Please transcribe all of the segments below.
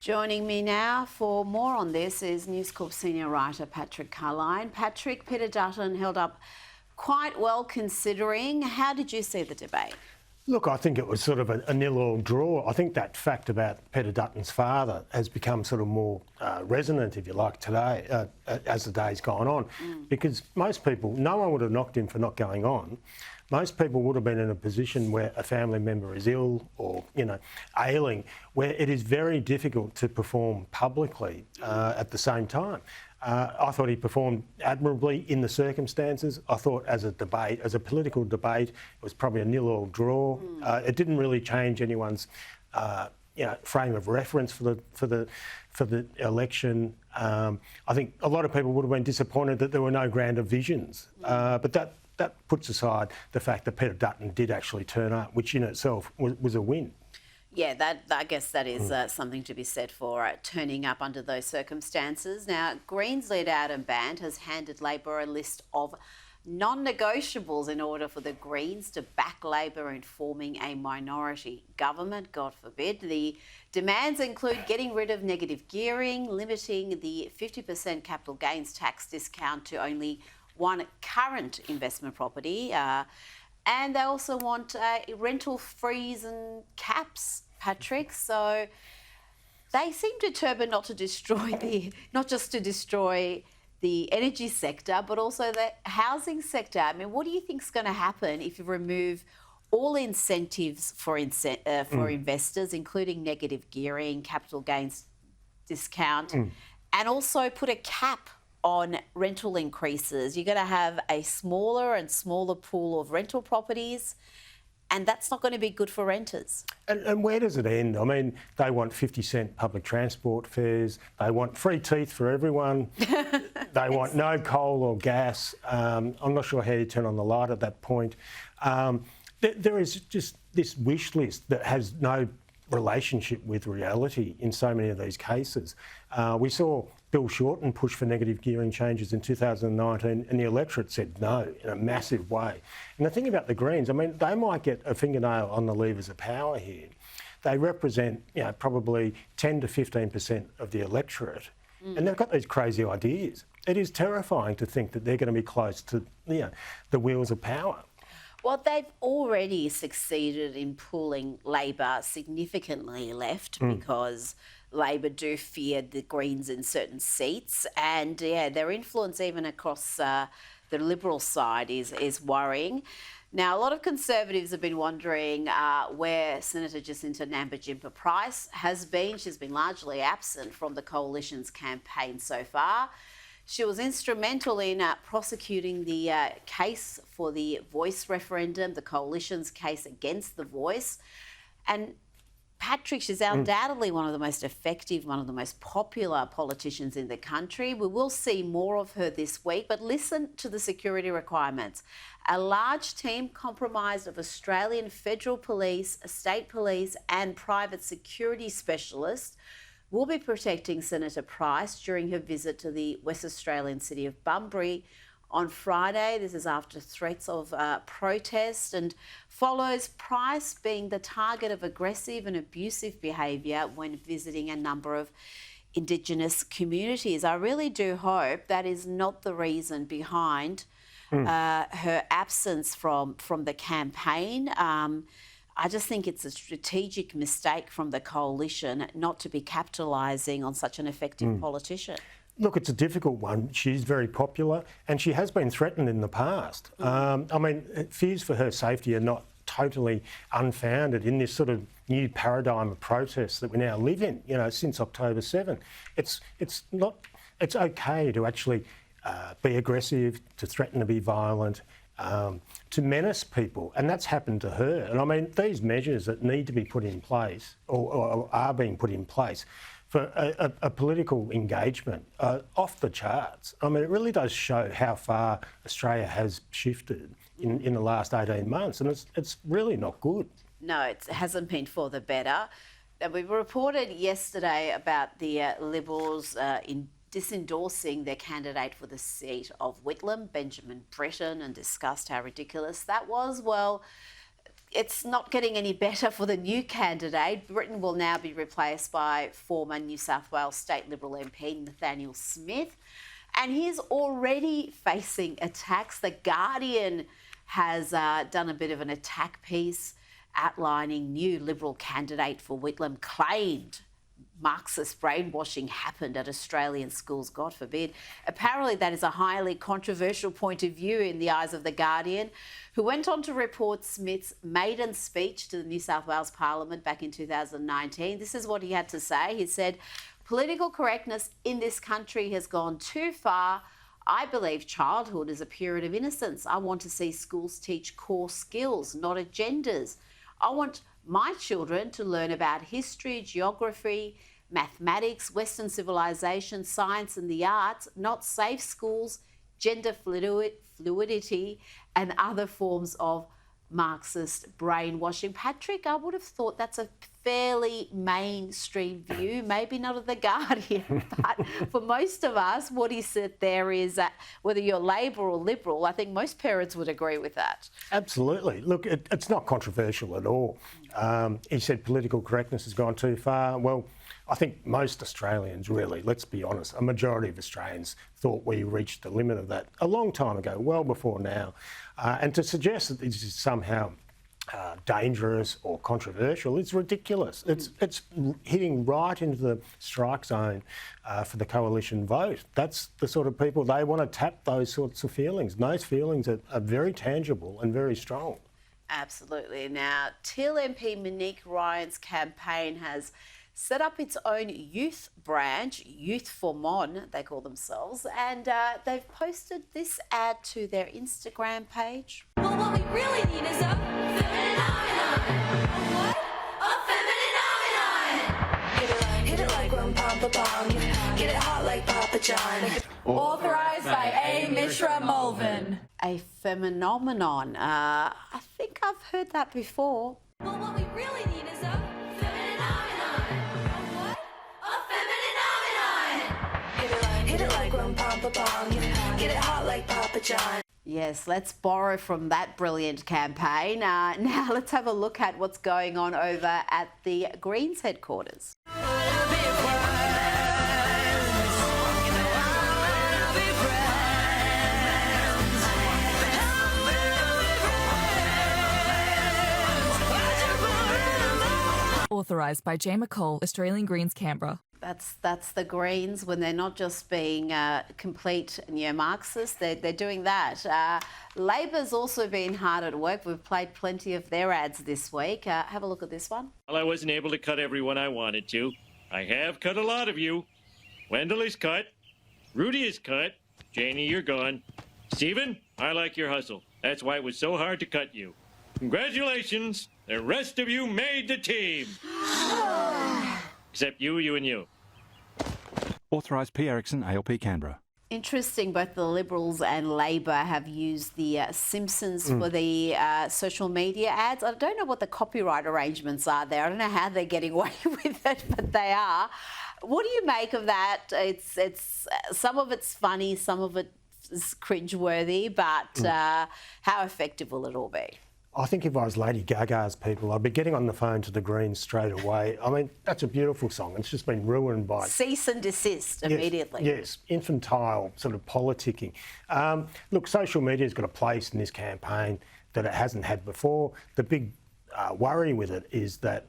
Joining me now for more on this is News Corp senior writer Patrick Carline. Patrick, Peter Dutton held up quite well considering. How did you see the debate? Look, I think it was sort of a nil-all draw. I think that fact about Peter Dutton's father has become sort of more resonant, if you like, today as the day's gone on. Because most people, no one would have knocked him for not going on. Most people would have been in a position where a family member is ill or, ailing, where it is very difficult to perform publicly at the same time. I thought he performed admirably in the circumstances. I thought as a debate, as a political debate, it was probably a nil-all draw. It didn't really change anyone's, frame of reference for the election. I think a lot of people would have been disappointed that there were no grander visions, but that puts aside the fact that Peter Dutton did actually turn up, which in itself was a win. Yeah, I guess that is something to be said for turning up under those circumstances. Now, Greens leader Bandt has handed Labor a list of non-negotiables in order for the Greens to back Labor in forming a minority government, God forbid. The demands include getting rid of negative gearing, limiting the 50% capital gains tax discount to only one current investment property, and they also want rental freeze and caps, Patrick. So they seem determined not just to destroy the energy sector, but also the housing sector. I mean, what do you think is going to happen if you remove all incentives for investors, including negative gearing, capital gains discount, and also put a cap on rental increases? You're going to have a smaller and smaller pool of rental properties, and that's not going to be good for renters. And where does it end? I mean, they want 50-cent public transport fares. They want free teeth for everyone. They want no coal or gas. I'm not sure how you turn on the light at that point. There is just this wish list that has no relationship with reality in so many of these cases. We saw Bill Shorten push for negative gearing changes in 2019 and the electorate said no in a massive way. And the thing about the Greens, I mean, they might get a fingernail on the levers of power here. They represent, probably 10 to 15% of the electorate, and they've got these crazy ideas. It is terrifying to think that they're going to be close to, the wheels of power. Well, they've already succeeded in pulling Labor significantly left because Labor do fear the Greens in certain seats, and their influence even across the Liberal side is worrying. Now, a lot of Conservatives have been wondering where Senator Jacinta Nampijinpa-Price has been. She's been largely absent from the Coalition's campaign so far. She was instrumental in prosecuting the case for the Voice referendum, the Coalition's case against the Voice. And Patrick, she's undoubtedly one of the most effective, one of the most popular politicians in the country. We will see more of her this week, but listen to the security requirements. A large team comprised of Australian Federal Police, State Police and private security specialists will be protecting Senator Price during her visit to the West Australian city of Bunbury on Friday. This is after threats of protest and follows Price being the target of aggressive and abusive behaviour when visiting a number of Indigenous communities. I really do hope that is not the reason behind her absence from the campaign. I just think it's a strategic mistake from the Coalition not to be capitalising on such an effective politician. Look, it's a difficult one. She's very popular and she has been threatened in the past. I mean, fears for her safety are not totally unfounded in this sort of new paradigm of protests that we now live in, since October 7. It's okay to actually be aggressive, to threaten to be violent, to menace people, and that's happened to her. And I mean, these measures that need to be put in place or are being put in place for a political engagement off the charts. I mean, it really does show how far Australia has shifted in the last 18 months, and it's really not good. No, it hasn't been for the better. We reported yesterday about the Liberals in disendorsing their candidate for the seat of Whitlam, Benjamin Britten, and discussed how ridiculous that was. Well, it's not getting any better for the new candidate. Britain will now be replaced by former New South Wales State Liberal MP Nathaniel Smith, and he's already facing attacks. The Guardian has done a bit of an attack piece outlining new Liberal candidate for Whitlam claimed Marxist brainwashing happened at Australian schools, God forbid. Apparently that is a highly controversial point of view in the eyes of The Guardian, who went on to report Smith's maiden speech to the New South Wales Parliament back in 2019. This is what he had to say. He said, "Political correctness in this country has gone too far. I believe childhood is a period of innocence. I want to see schools teach core skills, not agendas. I want my children to learn about history, geography, mathematics, Western civilization, science and the arts, not safe schools, gender fluidity and other forms of Marxist brainwashing." Patrick, I would have thought that's a fairly mainstream view, maybe not of The Guardian, but for most of us, what he said there is that whether you're Labor or Liberal, I think most parents would agree with that. Absolutely. Look, it's not controversial at all. He said political correctness has gone too far. Well, I think most Australians, really, let's be honest, a majority of Australians thought we reached the limit of that a long time ago, well before now. And to suggest that this is somehow dangerous or controversial, it's ridiculous. It's hitting right into the strike zone for the coalition vote. That's the sort of people, they want to tap those sorts of feelings. And those feelings are very tangible and very strong. Absolutely. Now, Teal MP Monique Ryan's campaign has set up its own youth branch, Youth for Mon, they call themselves, and they've posted this ad to their Instagram page. Well, what we really need is a feminine. What? A feminine. Hit it like rum pom pom. Get it hot like Papa John. Authorised by A. Mishra Mulvin. A phenomenon. I think I've heard that before. Well, what we really need is a what? A feminine. Hit it like rum pom pom. Get it hot like Papa John. Yes, let's borrow from that brilliant campaign. Now let's have a look at what's going on over at the Greens headquarters. Authorised by J. McCall, Australian Greens, Canberra. That's the Greens when they're not just being complete neo-Marxists, they're doing that. Labor's also been hard at work. We've played plenty of their ads this week. Have a look at this one. Well, I wasn't able to cut everyone I wanted to. I have cut a lot of you. Wendell is cut. Rudy is cut. Janie, you're gone. Stephen, I like your hustle. That's why it was so hard to cut you. Congratulations. The rest of you made the team. Except you, and you. Authorised P. Erickson, ALP Canberra. Interesting, both the Liberals and Labor have used the Simpsons for the social media ads. I don't know what the copyright arrangements are there. I don't know how they're getting away with it, but they are. What do you make of that? It's some of it's funny, some of it is cringeworthy, but how effective will it all be? I think if I was Lady Gaga's people, I'd be getting on the phone to the Greens straight away. I mean, that's a beautiful song. It's just been ruined by... Cease and desist immediately. Yes, infantile sort of politicking. Look, social media's got a place in this campaign that it hasn't had before. The big worry with it is that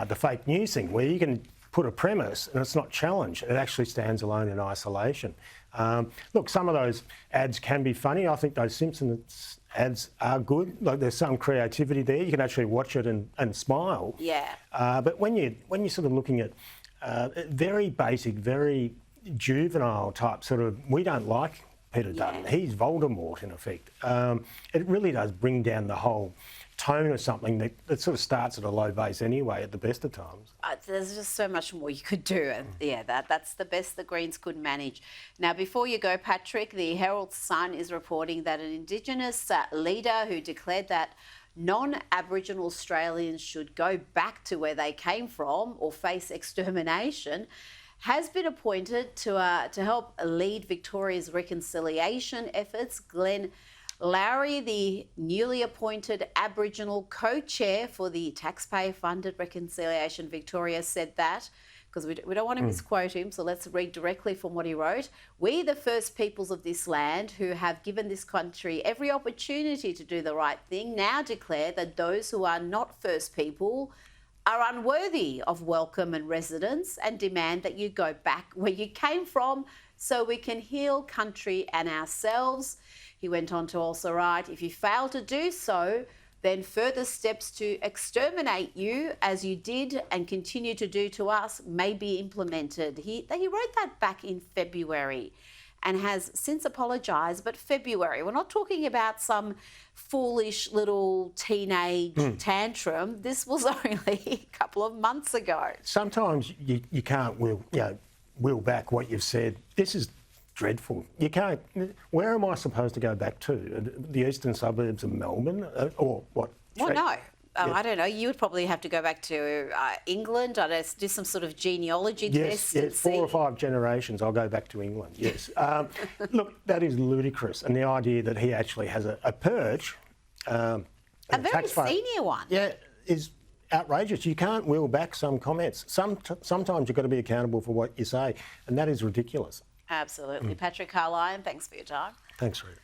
the fake news thing, where you can put a premise and it's not challenged, it actually stands alone in isolation. Look, some of those ads can be funny. I think those Simpsons ads are good. Like, there's some creativity there. You can actually watch it and smile. Yeah. But when you're sort of looking at very basic, very juvenile type sort of, we don't like Peter Dutton. He's Voldemort in effect. It really does bring down the whole tone of something that sort of starts at a low base anyway at the best of times. There's just so much more you could do. And yeah, that's the best the Greens could manage. Now, before you go, Patrick, the Herald Sun is reporting that an Indigenous leader who declared that non-Aboriginal Australians should go back to where they came from or face extermination has been appointed to help lead Victoria's reconciliation efforts. Glenn Lowry, the newly appointed Aboriginal co-chair for the taxpayer-funded Reconciliation Victoria, said that, because we don't want to misquote him, so let's read directly from what he wrote. "We, the first peoples of this land, who have given this country every opportunity to do the right thing, now declare that those who are not first people are unworthy of welcome and residence, and demand that you go back where you came from so we can heal country and ourselves." He went on to also write, "If you fail to do so, then further steps to exterminate you, as you did and continue to do to us, may be implemented." He wrote that back in February and has since apologised. But February, we're not talking about some foolish little teenage tantrum. This was only a couple of months ago. Sometimes you can't will back what you've said. This is dreadful. You can't. Where am I supposed to go back to? The eastern suburbs of Melbourne, or what? Well, no. I don't know. You would probably have to go back to England. I don't know, do some sort of genealogy test. Yes, 4 or 5 generations. I'll go back to England. Yes. Look, that is ludicrous, and the idea that he actually has a perch, a very senior one. Yeah, is outrageous. You can't wheel back some comments. Sometimes you've got to be accountable for what you say, and that is ridiculous. Absolutely. Patrick Carlyon, thanks for your time. Thanks, Rita.